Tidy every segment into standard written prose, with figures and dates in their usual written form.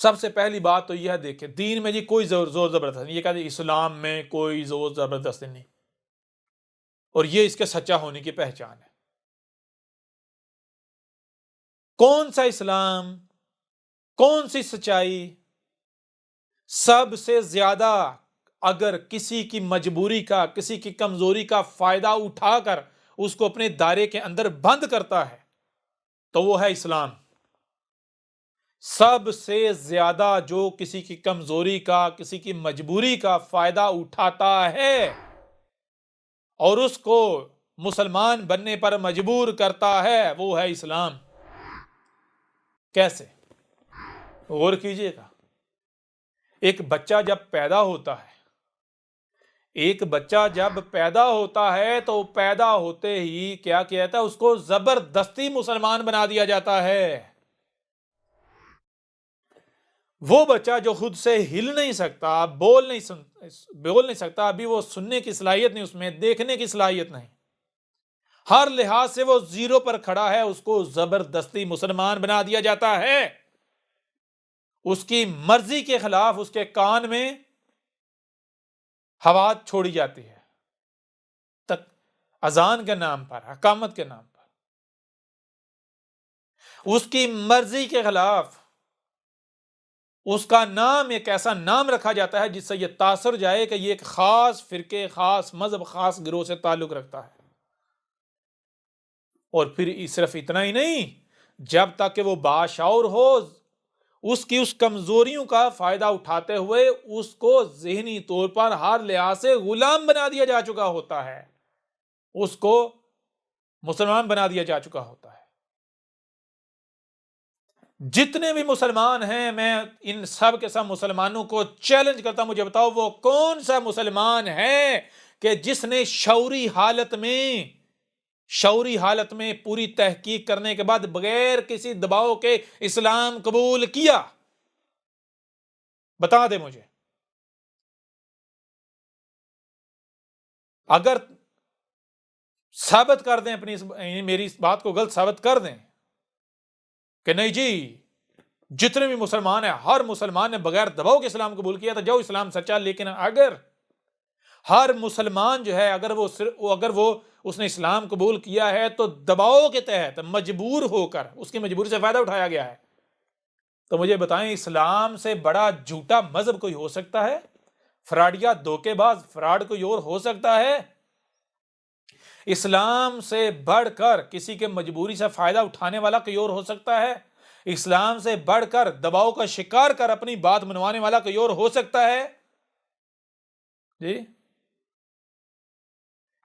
سب سے پہلی بات تو یہ دیکھیں، دین میں جی کوئی زور زبردستی نہیں، یہ کہتے ہیں اسلام میں کوئی زور زبردستی نہیں، اور یہ اس کے سچا ہونے کی پہچان ہے۔ کون سا اسلام، کون سی سچائی سب سے زیادہ اگر کسی کی مجبوری کا، کسی کی کمزوری کا فائدہ اٹھا کر اس کو اپنے دائرے کے اندر بند کرتا ہے تو وہ ہے اسلام۔ سب سے زیادہ جو کسی کی کمزوری کا، کسی کی مجبوری کا فائدہ اٹھاتا ہے اور اس کو مسلمان بننے پر مجبور کرتا ہے وہ ہے اسلام۔ کیسے؟ غور کیجئے گا، ایک بچہ جب پیدا ہوتا ہے، تو پیدا ہوتے ہی کیا کہتا ہے، اس کو زبردستی مسلمان بنا دیا جاتا ہے۔ وہ بچہ جو خود سے ہل نہیں سکتا، بول نہیں سکتا، ابھی وہ سننے کی صلاحیت نہیں، اس میں دیکھنے کی صلاحیت نہیں، ہر لحاظ سے وہ زیرو پر کھڑا ہے، اس کو زبردستی مسلمان بنا دیا جاتا ہے۔ اس کی مرضی کے خلاف اس کے کان میں ہوا چھوڑی جاتی ہے، اذان کے نام پر، اقامت کے نام پر، اس کی مرضی کے خلاف اس کا نام ایک ایسا نام رکھا جاتا ہے جس سے یہ تاثر جائے کہ یہ ایک خاص فرقے، خاص مذہب، خاص گروہ سے تعلق رکھتا ہے۔ اور پھر صرف اتنا ہی نہیں، جب تک کہ وہ باشعور ہو، اس کی اس کمزوریوں کا فائدہ اٹھاتے ہوئے اس کو ذہنی طور پر ہر لحاظ سے غلام بنا دیا جا چکا ہوتا ہے، اس کو مسلمان بنا دیا جا چکا ہوتا ہے۔ جتنے بھی مسلمان ہیں، میں ان سب کے سب مسلمانوں کو چیلنج کرتا ہوں، مجھے بتاؤ وہ کون سا مسلمان ہے کہ جس نے شعوری حالت میں پوری تحقیق کرنے کے بعد بغیر کسی دباؤ کے اسلام قبول کیا؟ بتا دے مجھے۔ اگر ثابت کر دیں میری اس بات کو غلط ثابت کر دیں کہ نہیں جی جتنے بھی مسلمان ہیں، ہر مسلمان نے بغیر دباؤ کے اسلام قبول کیا، تو جو اسلام سچا، لیکن اگر ہر مسلمان جو ہے اگر وہ اس نے اسلام قبول کیا ہے تو دباؤ کے تحت مجبور ہو کر اس کی مجبوری سے فائدہ اٹھایا گیا ہے، تو مجھے بتائیں اسلام سے بڑا جھوٹا مذہب کوئی ہو سکتا ہے؟ فراڈیا، دھوکے باز، فراڈ کوئی اور ہو سکتا ہے؟ اسلام سے بڑھ کر کسی کے مجبوری سے فائدہ اٹھانے والا کوئی اور ہو سکتا ہے؟ اسلام سے بڑھ کر دباؤ کا شکار کر اپنی بات منوانے والا کوئی اور ہو سکتا ہے؟ جی،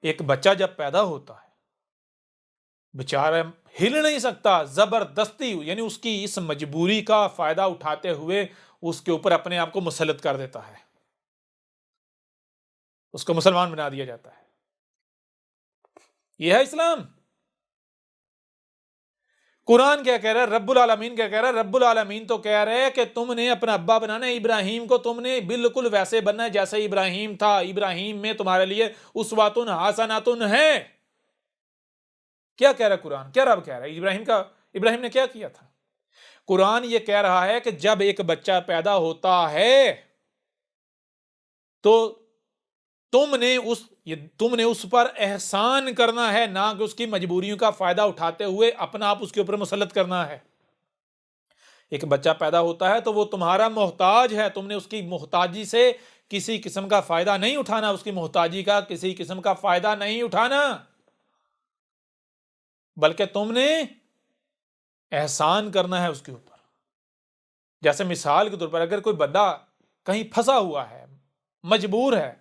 ایک بچہ جب پیدا ہوتا ہے بیچارہ ہل نہیں سکتا، زبردستی یعنی اس کی اس مجبوری کا فائدہ اٹھاتے ہوئے اس کے اوپر اپنے آپ کو مسلط کر دیتا ہے، اس کو مسلمان بنا دیا جاتا ہے۔ یہ ہے اسلام۔ قرآن کیا کہہ رہا ہے؟ رب العالمین کیا کہہ رہا ہے؟ رب العالمین تو کہہ رہے ہیں کہ تم نے اپنا ابا بنانا ہے ابراہیم کو، تم نے بالکل ویسے بننا ہے جیسے ابراہیم تھا، ابراہیم میں تمہارے لیے اسوۃ حسنۃ ہے۔ کیا کہہ رہا ہے قرآن؟ کیا رب کہہ رہا ہے؟ ابراہیم نے کیا کیا تھا؟ قرآن یہ کہہ رہا ہے کہ جب ایک بچہ پیدا ہوتا ہے تو تم نے اس پر احسان کرنا ہے، نہ کہ اس کی مجبوریوں کا فائدہ اٹھاتے ہوئے اپنا آپ اس کے اوپر مسلط کرنا ہے۔ ایک بچہ پیدا ہوتا ہے تو وہ تمہارا محتاج ہے، تم نے اس کی محتاجی سے کسی قسم کا فائدہ نہیں اٹھانا، اس کی محتاجی کا کسی قسم کا فائدہ نہیں اٹھانا، بلکہ تم نے احسان کرنا ہے اس کے اوپر۔ جیسے مثال کے طور پر اگر کوئی بندہ کہیں پھنسا ہوا ہے، مجبور ہے،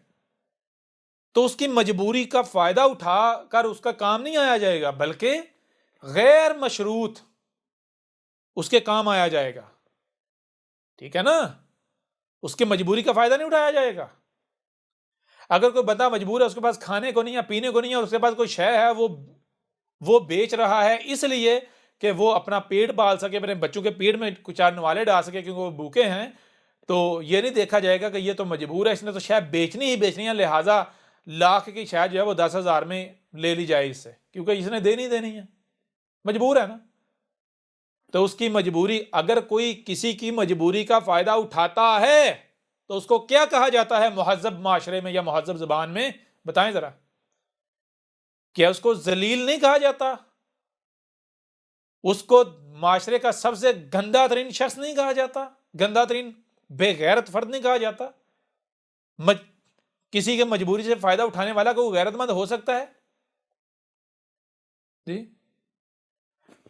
تو اس کی مجبوری کا فائدہ اٹھا کر اس کا کام نہیں آیا جائے گا، بلکہ غیر مشروط اس کے کام آیا جائے گا۔ ٹھیک ہے نا؟ اس کی مجبوری کا فائدہ نہیں اٹھایا جائے گا۔ اگر کوئی بندہ مجبور ہے، اس کے پاس کھانے کو نہیں ہے، پینے کو نہیں ہے، اور اس کے پاس کوئی شے ہے وہ بیچ رہا ہے اس لیے کہ وہ اپنا پیٹ پال سکے، اپنے بچوں کے پیٹ میں کچھ چار نوالے ڈال سکے کیونکہ وہ بھوکے ہیں، تو یہ نہیں دیکھا جائے گا کہ یہ تو مجبور ہے، اس نے تو شاید بیچنی ہے، لہٰذا لاکھ کی شاید جو ہے وہ 10,000 میں لے لی جائے اس سے، کیونکہ اس نے دینی ہے، مجبور ہے نا۔ تو اس کی مجبوری، اگر کوئی کسی کی مجبوری کا فائدہ اٹھاتا ہے تو اس کو کیا کہا جاتا ہے مہذب معاشرے میں یا مہذب زبان میں؟ بتائیں ذرا، کیا اس کو ذلیل نہیں کہا جاتا؟ اس کو معاشرے کا سب سے گندا ترین شخص نہیں کہا جاتا؟ گندا ترین بے غیرت فرد نہیں کہا جاتا؟ کسی کے مجبوری سے فائدہ اٹھانے والا کو غیرت مند ہو سکتا ہے؟ جی،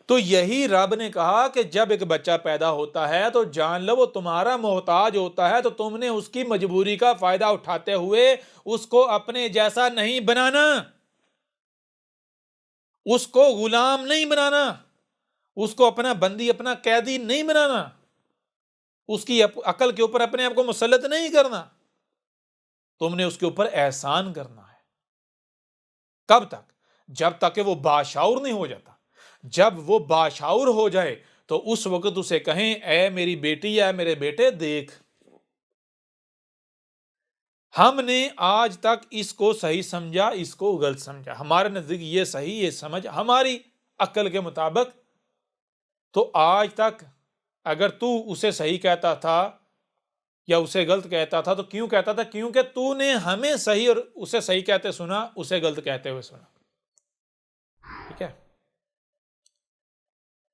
تو یہی رب نے کہا کہ جب ایک بچہ پیدا ہوتا ہے تو جان لو وہ تمہارا محتاج ہوتا ہے، تو تم نے اس کی مجبوری کا فائدہ اٹھاتے ہوئے اس کو اپنے جیسا نہیں بنانا، اس کو غلام نہیں بنانا، اس کو اپنا بندی، اپنا قیدی نہیں بنانا، اس کی عقل کے اوپر اپنے آپ کو مسلط نہیں کرنا، تم نے اس کے اوپر احسان کرنا ہے۔ کب تک؟ جب تک کہ وہ باشعور نہیں ہو جاتا۔ جب وہ باشعور ہو جائے تو اس وقت اسے کہیں اے میری بیٹی یا میرے بیٹے دیکھ، ہم نے آج تک اس کو صحیح سمجھا، اس کو غلط سمجھا، ہمارے نزدیک یہ صحیح، یہ سمجھ ہماری عقل کے مطابق، تو آج تک اگر تو اسے صحیح کہتا تھا یا اسے غلط کہتا تھا تو کیوں کہتا تھا؟ کیونکہ تو نے ہمیں صحیح اور اسے صحیح کہتے سنا، اسے غلط کہتے ہوئے سنا۔ ٹھیک ہے،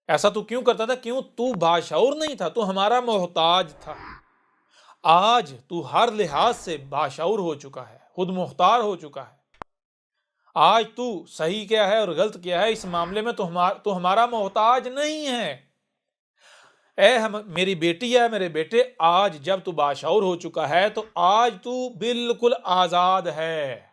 ایسا تو کیوں کرتا تھا؟ کیوں؟ تو باشعور نہیں تھا، تو ہمارا محتاج تھا۔ آج تو ہر لحاظ سے باشعور ہو چکا ہے، خود مختار ہو چکا ہے، آج تو صحیح کیا ہے اور غلط کیا ہے اس معاملے میں تو ہمارا محتاج نہیں ہے۔ اے میری بیٹی یا میرے بیٹے، آج جب تو باشعور ہو چکا ہے تو آج تو بالکل آزاد ہے۔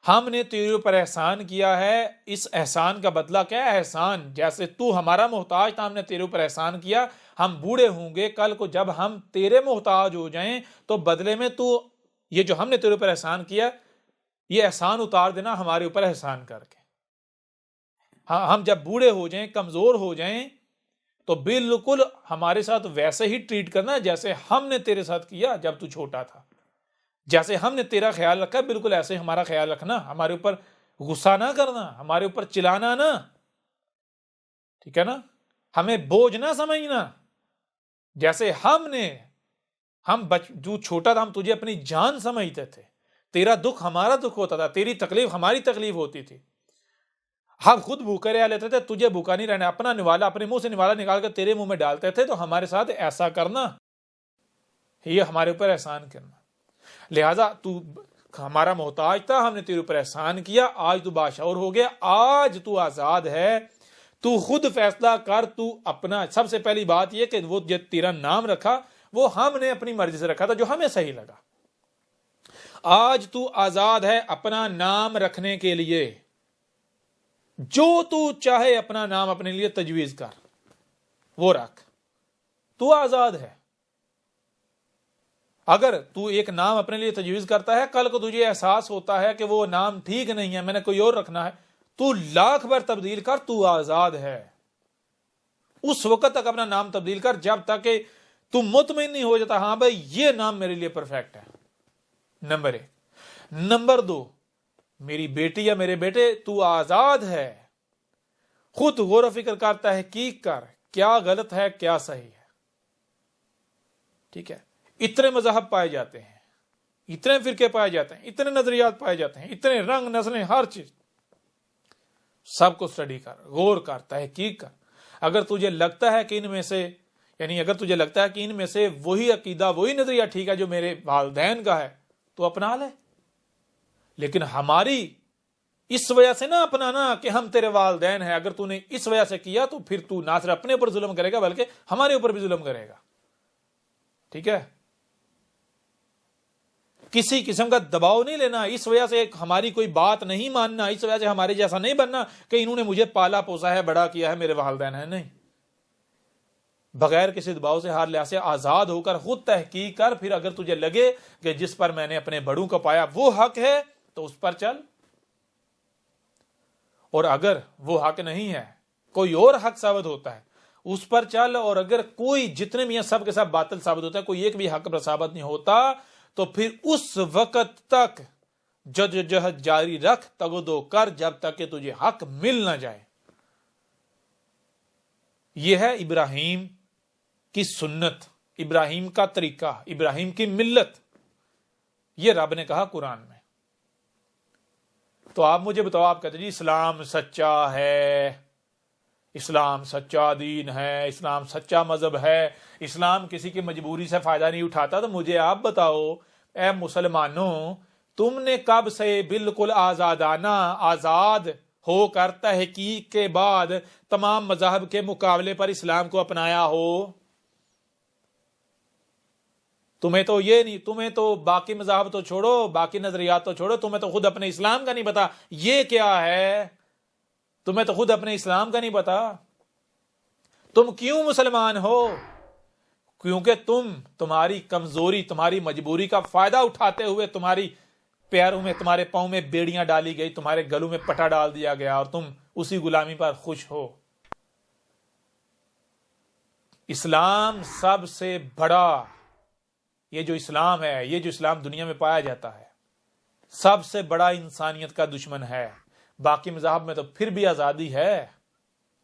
ہم نے تیرے اوپر احسان کیا ہے، اس احسان کا بدلہ کیا ہے؟ احسان، جیسے تو ہمارا محتاج تھا، ہم نے تیرے اوپر احسان کیا، ہم بوڑھے ہوں گے کل کو جب ہم تیرے محتاج ہو جائیں تو بدلے میں تو یہ جو ہم نے تیرے اوپر احسان کیا، یہ احسان اتار دینا ہمارے اوپر احسان کر کے۔ ہم جب بوڑھے ہو جائیں، کمزور ہو جائیں، تو بالکل ہمارے ساتھ ویسے ہی ٹریٹ کرنا جیسے ہم نے تیرے ساتھ کیا جب تو چھوٹا تھا، جیسے ہم نے تیرا خیال رکھا بالکل ایسے ہمارا خیال رکھنا، ہمارے اوپر غصہ نہ کرنا، ہمارے اوپر چلانا نہ، ٹھیک ہے نا، ہمیں بوجھ نہ سمجھنا، جیسے جو چھوٹا تھا ہم تجھے اپنی جان سمجھتے تھے، تیرا دکھ ہمارا دکھ ہوتا تھا، تیری تکلیف ہماری تکلیف ہوتی تھی، ہم خود بھوکے رہ لیتے تھے، تجھے بھوکا نہیں رہنا، اپنا نوالا اپنے منہ سے نوالا نکال کر تیرے منہ میں ڈالتے تھے، تو ہمارے ساتھ ایسا کرنا یہ ہمارے اوپر احسان کرنا۔ لہذا تو ہمارا محتاج تھا، ہم نے تیرے اوپر احسان کیا، آج تو باشعور ہو گیا، آج تو آزاد ہے، تو خود فیصلہ کر، تو اپنا سب سے پہلی بات یہ کہ وہ جو تیرا نام رکھا وہ ہم نے اپنی مرضی سے رکھا تھا، جو ہمیں صحیح لگا۔ آج تو آزاد ہے اپنا نام رکھنے کے لیے، جو تو چاہے اپنا نام اپنے لیے تجویز کر، وہ رکھ، تو آزاد ہے۔ اگر تو ایک نام اپنے لیے تجویز کرتا ہے، کل کو تجھے احساس ہوتا ہے کہ وہ نام ٹھیک نہیں ہے، میں نے کوئی اور رکھنا ہے، تو لاکھ بار تبدیل کر، تو آزاد ہے۔ اس وقت تک اپنا نام تبدیل کر جب تک کہ تو مطمئن نہیں ہو جاتا ہاں بھائی یہ نام میرے لیے پرفیکٹ ہے۔ نمبر 1۔ نمبر 2، میری بیٹی یا میرے بیٹے، تو آزاد ہے، خود غور و فکر کر، تحقیق کر، کیا غلط ہے کیا صحیح ہے۔ ٹھیک ہے، اتنے مذہب پائے جاتے ہیں، اتنے فرقے پائے جاتے ہیں، اتنے نظریات پائے جاتے ہیں، اتنے رنگ نسلیں، ہر چیز، سب کو اسٹڈی کر، غور کر، تحقیق کر۔ اگر تجھے لگتا ہے کہ ان میں سے وہی عقیدہ، وہی نظریہ ٹھیک ہے جو میرے والدین کا ہے، تو اپنا لے، لیکن ہماری اس وجہ سے نہ اپنانا کہ ہم تیرے والدین ہیں۔ اگر تو نے اس وجہ سے کیا تو پھر تو نہ صرف اپنے اوپر ظلم کرے گا بلکہ ہمارے اوپر بھی ظلم کرے گا۔ ٹھیک ہے، کسی قسم کا دباؤ نہیں لینا، اس وجہ سے ہماری کوئی بات نہیں ماننا، اس وجہ سے ہمارے جیسا نہیں بننا کہ انہوں نے مجھے پالا پوسا ہے، بڑا کیا ہے، میرے والدین ہیں، نہیں۔ بغیر کسی دباؤ سے، ہر لحاظ سے آزاد ہو کر خود تحقیق کر، پھر اگر تجھے لگے کہ جس پر میں نے اپنے بڑوں کو پایا وہ حق ہے تو اس پر چل، اور اگر وہ حق نہیں ہے، کوئی اور حق ثابت ہوتا ہے اس پر چل، اور اگر کوئی جتنے بھی ہیں سب کے ساتھ باطل ثابت ہوتا ہے، کوئی ایک بھی حق پر ثابت نہیں ہوتا، تو پھر اس وقت تک جدوجہد جاری رکھ، تگ و دو کر، جب تک کہ تجھے حق مل نہ جائے۔ یہ ہے ابراہیم کی سنت، ابراہیم کا طریقہ، ابراہیم کی ملت، یہ رب نے کہا قرآن میں۔ تو آپ مجھے بتاؤ، آپ کہتے ہیں جی اسلام سچا ہے، اسلام سچا دین ہے، اسلام سچا مذہب ہے، اسلام کسی کی مجبوری سے فائدہ نہیں اٹھاتا، تو مجھے آپ بتاؤ اے مسلمانوں، تم نے کب سے بالکل آزادانہ آزاد ہو کر تحقیق کے بعد تمام مذاہب کے مقابلے پر اسلام کو اپنایا ہو؟ تمہیں تو یہ نہیں، تمہیں تو باقی مذاہب تو چھوڑو، باقی نظریات تو چھوڑو، تمہیں تو خود اپنے اسلام کا نہیں پتا یہ کیا ہے، تمہیں تو خود اپنے اسلام کا نہیں پتا۔ تم کیوں مسلمان ہو؟ کیونکہ تمہاری کمزوری، تمہاری مجبوری کا فائدہ اٹھاتے ہوئے تمہاری پیروں میں، تمہارے پاؤں میں بیڑیاں ڈالی گئی، تمہارے گلوں میں پٹا ڈال دیا گیا، اور تم اسی غلامی پر خوش ہو۔ اسلام سب سے بڑا، یہ جو اسلام ہے، یہ جو اسلام دنیا میں پایا جاتا ہے، سب سے بڑا انسانیت کا دشمن ہے۔ باقی مذاہب میں تو پھر بھی آزادی ہے،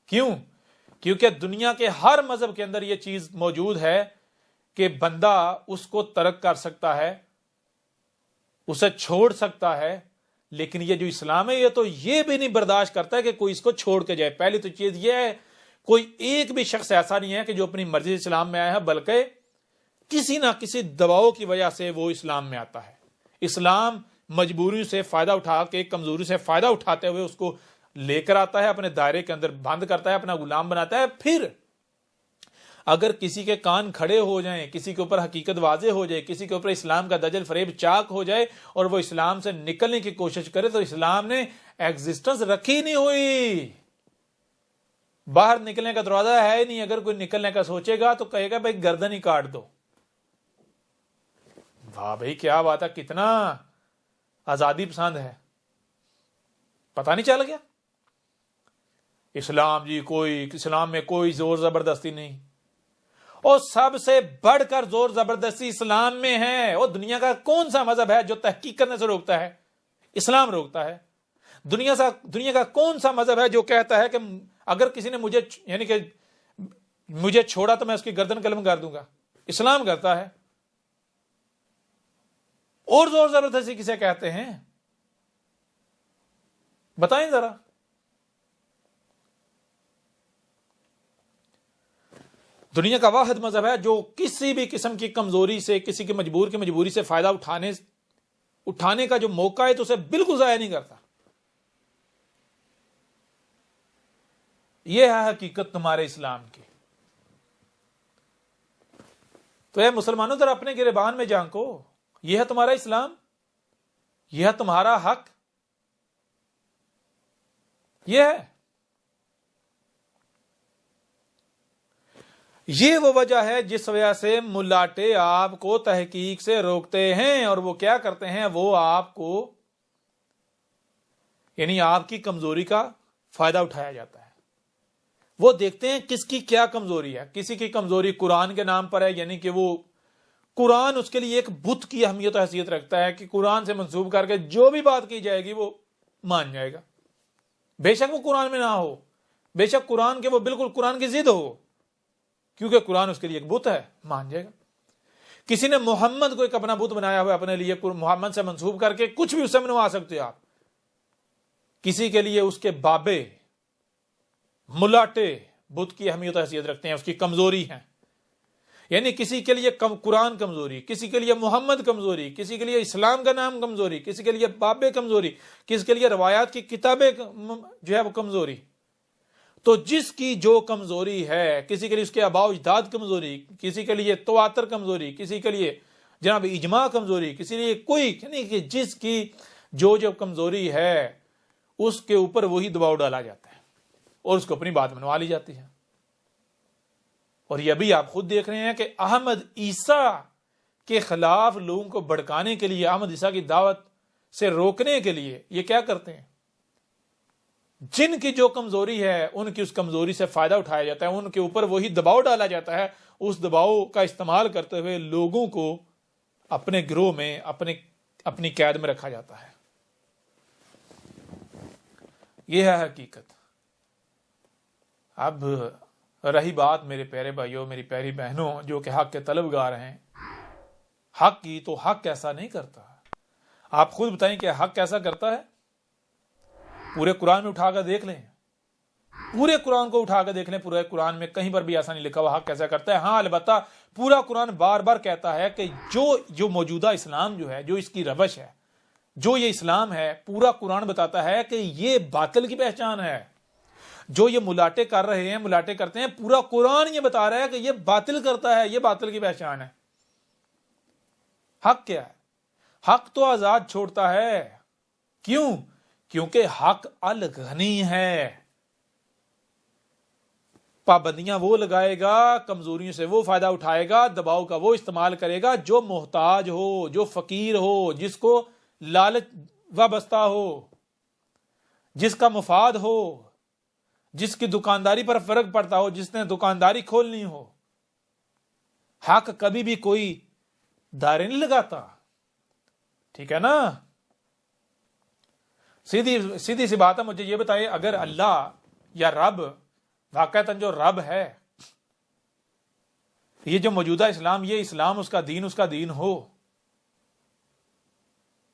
کیوں؟ کیونکہ دنیا کے ہر مذہب کے اندر یہ چیز موجود ہے کہ بندہ اس کو ترک کر سکتا ہے، اسے چھوڑ سکتا ہے، لیکن یہ جو اسلام ہے یہ تو یہ بھی نہیں برداشت کرتا ہے کہ کوئی اس کو چھوڑ کے جائے۔ پہلی تو چیز یہ ہے، کوئی ایک بھی شخص ایسا نہیں ہے کہ جو اپنی مرضی سے اسلام میں آیا ہے، بلکہ کسی نہ کسی دباؤ کی وجہ سے وہ اسلام میں آتا ہے۔ اسلام مجبوری سے فائدہ اٹھا کے، کمزوری سے فائدہ اٹھاتے ہوئے اس کو لے کر آتا ہے، اپنے دائرے کے اندر بند کرتا ہے، اپنا غلام بناتا ہے۔ پھر اگر کسی کے کان کھڑے ہو جائیں، کسی کے اوپر حقیقت واضح ہو جائے، کسی کے اوپر اسلام کا دجل فریب چاک ہو جائے اور وہ اسلام سے نکلنے کی کوشش کرے، تو اسلام نے ایگزسٹنس رکھی نہیں ہوئی، باہر نکلنے کا دروازہ ہے ہی نہیں۔ اگر کوئی نکلنے کا سوچے گا تو کہے گا بھائی گردن ہی کاٹ دو۔ واہ بھائی کیا بات ہے، کتنا آزادی پسند ہے، پتہ نہیں چل گیا؟ اسلام میں کوئی زور زبردستی نہیں، اور سب سے بڑھ کر زور زبردستی اسلام میں ہے۔ اور دنیا کا کون سا مذہب ہے جو تحقیق کرنے سے روکتا ہے؟ اسلام روکتا ہے۔ دنیا کا کون سا مذہب ہے جو کہتا ہے کہ اگر کسی نے مجھے چھوڑا تو میں اس کی گردن قلم کر دوں گا؟ اسلام کرتا ہے۔ اور زور زبردستی کسے کہتے ہیں؟ بتائیں ذرا۔ دنیا کا واحد مذہب ہے جو کسی بھی قسم کی کمزوری سے، کسی کی مجبوری سے فائدہ اٹھانے کا جو موقع ہے تو اسے بالکل ضائع نہیں کرتا۔ یہ ہے حقیقت تمہارے اسلام کی۔ تو اے مسلمانوں ذرا اپنے گریبان میں جھانکو، یہ ہے تمہارا اسلام، یہ ہے تمہارا حق، یہ ہے۔ یہ وہ وجہ ہے جس وجہ سے ملاٹے آپ کو تحقیق سے روکتے ہیں، اور وہ کیا کرتے ہیں؟ وہ آپ کو، یعنی آپ کی کمزوری کا فائدہ اٹھایا جاتا ہے۔ وہ دیکھتے ہیں کس کی کیا کمزوری ہے۔ کسی کی کمزوری قرآن کے نام پر ہے، یعنی کہ وہ قرآن اس کے لیے ایک بت کی اہمیت و حیثیت رکھتا ہے کہ قرآن سے منسوب کر کے جو بھی بات کی جائے گی وہ مان جائے گا، بے شک وہ قرآن میں نہ ہو، بے شک قرآن کے وہ بالکل قرآن کی ضد ہو، کیونکہ قرآن اس کے لیے ایک بت ہے، مان جائے گا۔ کسی نے محمد کو ایک اپنا بت بنایا ہوا اپنے لیے، محمد سے منسوب کر کے کچھ بھی اس سے منوا سکتے ہو آپ۔ کسی کے لیے اس کے بابے ملاٹے بت کی اہمیت و حیثیت رکھتے ہیں، اس کی کمزوری ہے، یعنی کسی کے لیے قرآن کمزوری، کسی کے لیے محمد کمزوری، کسی کے لیے اسلام کا نام کمزوری، کسی کے لیے بابے کمزوری، کسی کے لیے روایات کی کتابیں جو ہے وہ کمزوری۔ تو جس کی جو کمزوری ہے، کسی کے لیے اس کے آباء و اجداد کمزوری، کسی کے لیے تواتر کمزوری، کسی کے لیے جناب اجماع کمزوری، کسی لیے کوئی، یعنی کہ جس کی جو کمزوری ہے اس کے اوپر وہی دباؤ ڈالا جاتا ہے اور اس کو اپنی بات منوا لی جاتی ہے۔ اور یہ بھی آپ خود دیکھ رہے ہیں کہ احمد عیسیٰ کے خلاف لوگوں کو بھڑکانے کے لیے، احمد عیسیٰ کی دعوت سے روکنے کے لیے یہ کیا کرتے ہیں؟ جن کی جو کمزوری ہے ان کی اس کمزوری سے فائدہ اٹھایا جاتا ہے، ان کے اوپر وہی دباؤ ڈالا جاتا ہے، اس دباؤ کا استعمال کرتے ہوئے لوگوں کو اپنے گروہ میں، اپنی قید میں رکھا جاتا ہے۔ یہ ہے حقیقت۔ اب رہی بات میرے پیارے بھائیوں، میری پیاری بہنوں جو کہ حق کے طلبگار ہیں، حق کی، تو حق کیسا نہیں کرتا؟ آپ خود بتائیں کہ حق کیسا کرتا ہے؟ پورے قرآن میں اٹھا کر دیکھ لیں، پورے قرآن کو اٹھا کر دیکھ لیں، پورے قرآن میں کہیں پر بھی ایسا نہیں لکھا ہوا حق کیسا کرتا ہے۔ ہاں البتہ پورا قرآن بار بار کہتا ہے کہ جو موجودہ اسلام جو ہے، جو اس کی روش ہے، جو یہ اسلام ہے، پورا قرآن بتاتا ہے کہ یہ باطل کی پہچان ہے۔ جو یہ ملاٹے کر رہے ہیں، ملاٹے کرتے ہیں، پورا قرآن یہ بتا رہا ہے کہ یہ باطل کرتا ہے، یہ باطل کی پہچان ہے۔ حق کیا ہے؟ حق تو آزاد چھوڑتا ہے۔ کیوں؟ کیونکہ حق الغنی ہے۔ پابندیاں وہ لگائے گا، کمزوریوں سے وہ فائدہ اٹھائے گا، دباؤ کا وہ استعمال کرے گا جو محتاج ہو، جو فقیر ہو، جس کو لالچ وابستہ ہو، جس کا مفاد ہو، جس کی دکانداری پر فرق پڑتا ہو، جس نے دکانداری کھولنی ہو۔ حق کبھی بھی کوئی دائرے نہیں لگاتا، ٹھیک ہے نا؟ سیدھی سی بات ہے، مجھے یہ بتائیے، اگر اللہ یا رب واقعتاً جو رب ہے، یہ جو موجودہ اسلام، یہ اسلام اس کا دین ہو،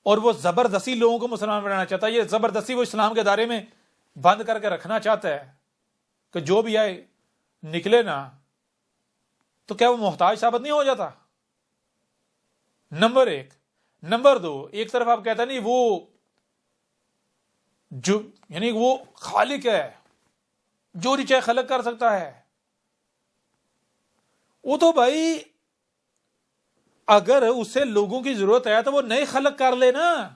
اور وہ زبردستی لوگوں کو مسلمان بنانا چاہتا ہے، یہ زبردستی وہ اسلام کے دائرے میں بند کر کے رکھنا چاہتا ہے کہ جو بھی آئے نکلے نا، تو کیا وہ محتاج ثابت نہیں ہو جاتا؟ نمبر ایک۔ نمبر دو، ایک طرف آپ کہتا نہیں وہ جو یعنی وہ خالق ہے، جو چاہے خلق کر سکتا ہے، وہ تو بھائی اگر اسے لوگوں کی ضرورت ہے تو وہ نئے خلق کر لے نا،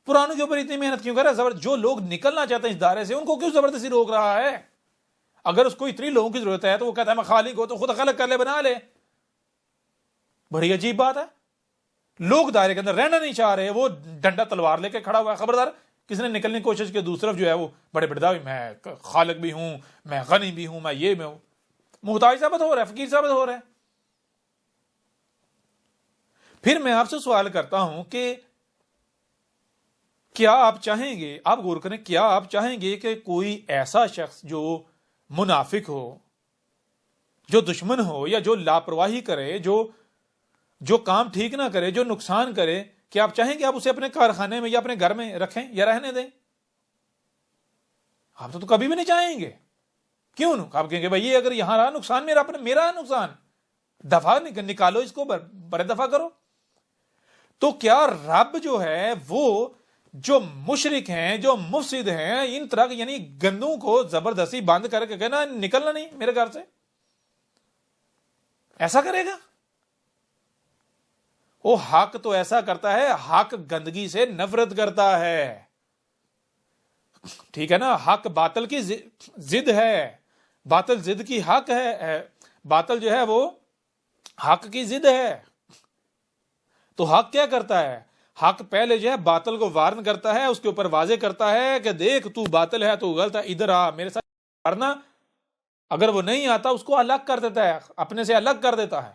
پرانوں کے اوپر اتنی محنت کیوں کر رہا ہے؟ جو لوگ نکلنا چاہتے ہیں اس دائرے سے، ان کو کیوں زبردستی روک رہا ہے؟ اگر اس کو اتنی لوگوں کی ضرورت ہے تو وہ کہتا ہے میں خالق ہوں، تو خود خلق کر لے، بنا لے۔ بڑی عجیب بات ہے، لوگ دائرے کے اندر رہنا نہیں چاہ رہے، وہ ڈنڈا تلوار لے کے کھڑا ہوا ہے، خبردار کس نے نکلنے کی کوشش کی، دوسری طرف جو ہے وہ بڑے بڑے دعوے، میں خالق بھی ہوں، میں غنی بھی ہوں، میں یہ میں ہوں، محتاج ثابت ہو رہا ہے، فقیر ثابت ہو رہا ہے۔ پھر میں آپ سے سوال کرتا ہوں کہ کیا آپ چاہیں گے، آپ غور کریں، کیا آپ چاہیں گے کہ کوئی ایسا شخص جو منافق ہو، جو دشمن ہو، یا جو لاپرواہی کرے، جو کام ٹھیک نہ کرے، جو نقصان کرے، کیا آپ چاہیں کہ آپ اسے اپنے کارخانے میں یا اپنے گھر میں رکھیں یا رہنے دیں؟ آپ تو کبھی بھی نہیں چاہیں گے۔ کیوں؟ آپ کہیں گے بھائی یہ اگر یہاں رہا نقصان، میرا نقصان، دفعہ نکالو اس کو، بڑے دفعہ کرو۔ تو کیا رب جو ہے وہ جو مشرک ہیں، جو مفسد ہیں، ان طرح یعنی گندوں کو زبردستی بند کر کے کہنا نکلنا نہیں میرے گھر سے، ایسا کرے گا؟ وہ حق تو ایسا کرتا ہے، حق گندگی سے نفرت کرتا ہے، ٹھیک ہے نا؟ حق باطل کی ضد ہے، باطل ضد کی حق ہے، باطل جو ہے وہ حق کی ضد ہے۔ تو حق کیا کرتا ہے؟ حق پہلے جو ہے باطل کو وارن کرتا ہے، اس کے اوپر واضح کرتا ہے کہ دیکھ تو باطل ہے، تو غلط ہے، ادھر آ میرے ساتھ کرنا۔ اگر وہ نہیں آتا اس کو الگ کر دیتا ہے، اپنے سے الگ کر دیتا ہے۔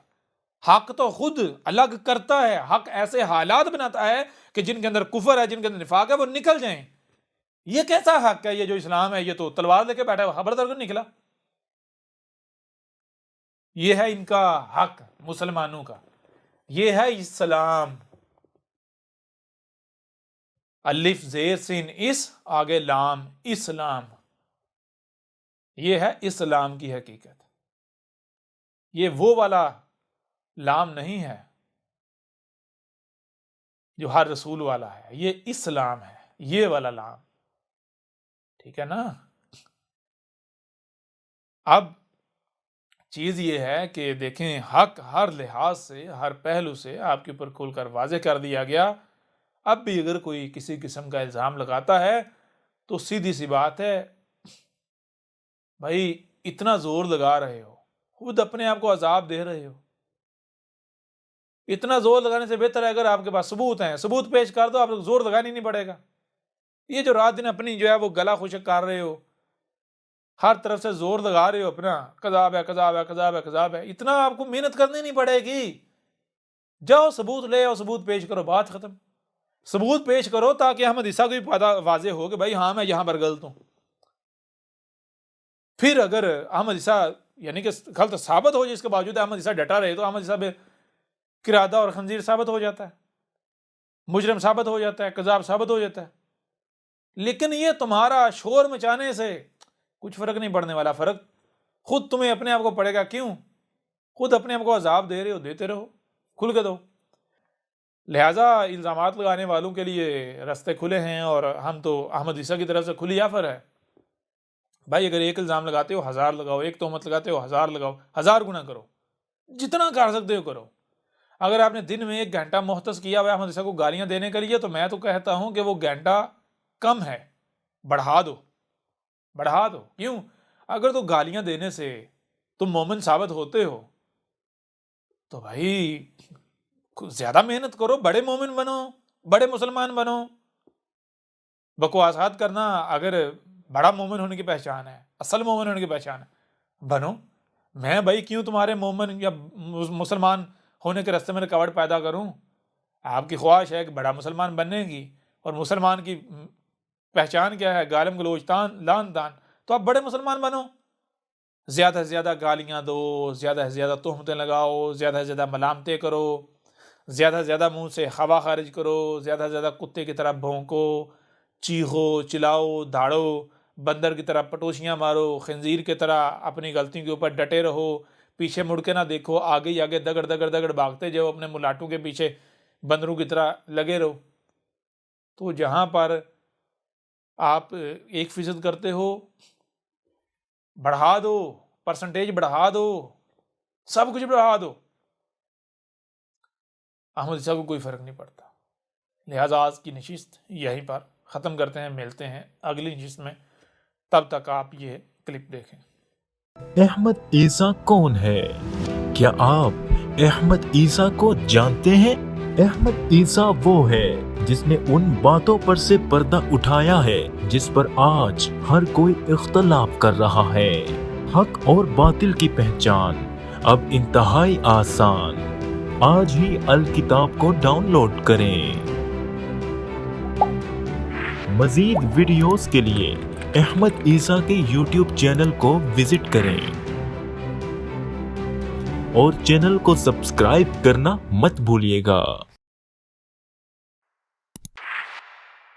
حق تو خود الگ کرتا ہے، حق ایسے حالات بناتا ہے کہ جن کے اندر کفر ہے، جن کے اندر نفاق ہے، وہ نکل جائیں۔ یہ کیسا حق ہے؟ یہ جو اسلام ہے، یہ تو تلوار لے کے بیٹھا ہے، خبردار کو نکلا۔ یہ ہے ان کا حق، مسلمانوں کا، یہ ہے اسلام۔ الف زیر سین اس، آگے لام، اسلام، یہ ہے اسلام کی حقیقت۔ یہ وہ والا لام نہیں ہے جو ہر رسول والا ہے، یہ اسلام ہے، یہ والا لام، ٹھیک ہے نا؟ اب چیز یہ ہے کہ دیکھیں، حق ہر لحاظ سے، ہر پہلو سے آپ کے اوپر کھول کر واضح کر دیا گیا۔ اب بھی اگر کوئی کسی قسم کا الزام لگاتا ہے تو سیدھی سی بات ہے، بھائی اتنا زور لگا رہے ہو، خود اپنے آپ کو عذاب دے رہے ہو، اتنا زور لگانے سے بہتر ہے اگر آپ کے پاس ثبوت ہیں، ثبوت پیش کر دو، آپ زور لگانا ہی نہیں پڑے گا۔ یہ جو رات دن اپنی جو ہے وہ گلا خشک کر رہے ہو، ہر طرف سے زور لگا رہے ہو اپنا، کذاب ہے، کذاب ہے، کذاب ہے، کذاب ہے، اتنا آپ کو محنت کرنی نہیں پڑے گی۔ جاؤ ثبوت لے آؤ، ثبوت پیش کرو، بات ختم۔ ثبوت پیش کرو تاکہ احمد عیسیٰ کو بھی واضح ہو کہ بھائی ہاں میں یہاں پر غلط ہوں۔ پھر اگر احمد عیسیٰ یعنی کہ غلط ثابت ہو جائے، اس کے باوجود احمد عیسیٰ ڈٹا رہے، تو احمد عیسیٰ بے قرادہ اور خنزیر ثابت ہو جاتا ہے، مجرم ثابت ہو جاتا ہے، کذاب ثابت ہو جاتا ہے۔ لیکن یہ تمہارا شور مچانے سے کچھ فرق نہیں پڑنے والا، فرق خود تمہیں اپنے آپ کو پڑے گا۔ کیوں؟ خود اپنے آپ کو عذاب دے رہے ہو، دیتے رہو، کھل کے دو۔ لہٰذا الزامات لگانے والوں کے لیے راستے کھلے ہیں، اور ہم تو احمد عیسیٰ کی طرف سے کھلی آفر ہے، بھائی اگر ایک الزام لگاتے ہو 1000 لگاؤ، ایک تہمت لگاتے ہو 1000 لگاؤ، 1000 گنا کرو، جتنا کر سکتے ہو کرو۔ اگر آپ نے دن میں 1 گھنٹہ مختص کیا ہوا احمد عیسیٰ کو گالیاں دینے کے لیے، تو میں تو کہتا ہوں کہ وہ گھنٹہ کم ہے، بڑھا دو، بڑھا دو۔ کیوں؟ اگر تو گالیاں دینے سے تم مومن ثابت ہوتے ہو تو بھائی زیادہ محنت کرو، بڑے مومن بنو، بڑے مسلمان بنو۔ بکواسات کرنا اگر بڑا مومن ہونے کی پہچان ہے، اصل مومن ہونے کی پہچان ہے، بنو۔ میں بھائی کیوں تمہارے مومن یا مسلمان ہونے کے راستے میں رکاوٹ پیدا کروں؟ آپ کی خواہش ہے کہ بڑا مسلمان بننے کی، اور مسلمان کی پہچان کیا ہے؟ گالم گلوچ لان تان، تو آپ بڑے مسلمان بنو، زیادہ سے زیادہ گالیاں دو، زیادہ سے زیادہ تہمتیں لگاؤ، زیادہ سے زیادہ ملامتیں کرو، زیادہ سے زیادہ منہ سے ہوا خارج کرو، زیادہ سے زیادہ کتے کی طرح بھونکو، چیخو، چلاؤ، دھاڑو، بندر کی طرح پٹوشیاں مارو، خنزیر کی طرح اپنی غلطیوں کے اوپر ڈٹے رہو، پیچھے مڑ کے نہ دیکھو، آگے ہی آگے دگڑ دگڑ دگڑ بھاگتے جاؤ، اپنے ملاٹوں کے پیچھے بندروں کی طرح لگے رہو۔ تو جہاں پر آپ 1% کرتے ہو، بڑھا دو، پرسنٹیج بڑھا دو، سب کچھ بڑھا دو، احمد عیسیٰ کو کوئی فرق نہیں پڑتا۔ لہٰذا آج کی نشست یہیں پر ختم کرتے ہیں، ملتے ہیں اگلی نشست میں، تب تک آپ یہ کلپ دیکھیں۔ احمد عیسیٰ کون ہے؟ کیا آپ احمد عیسیٰ کو جانتے ہیں؟ احمد عیسیٰ وہ ہے جس نے ان باتوں پر سے پردہ اٹھایا ہے جس پر آج ہر کوئی اختلاف کر رہا ہے۔ حق اور باطل کی پہچان اب انتہائی آسان۔ آج ہی الکتاب کو ڈاؤن لوڈ کریں۔ مزید ویڈیوز کے لیے احمد عیسیٰ کے یوٹیوب چینل کو وزٹ کریں اور چینل کو سبسکرائب کرنا مت بھولیے گا۔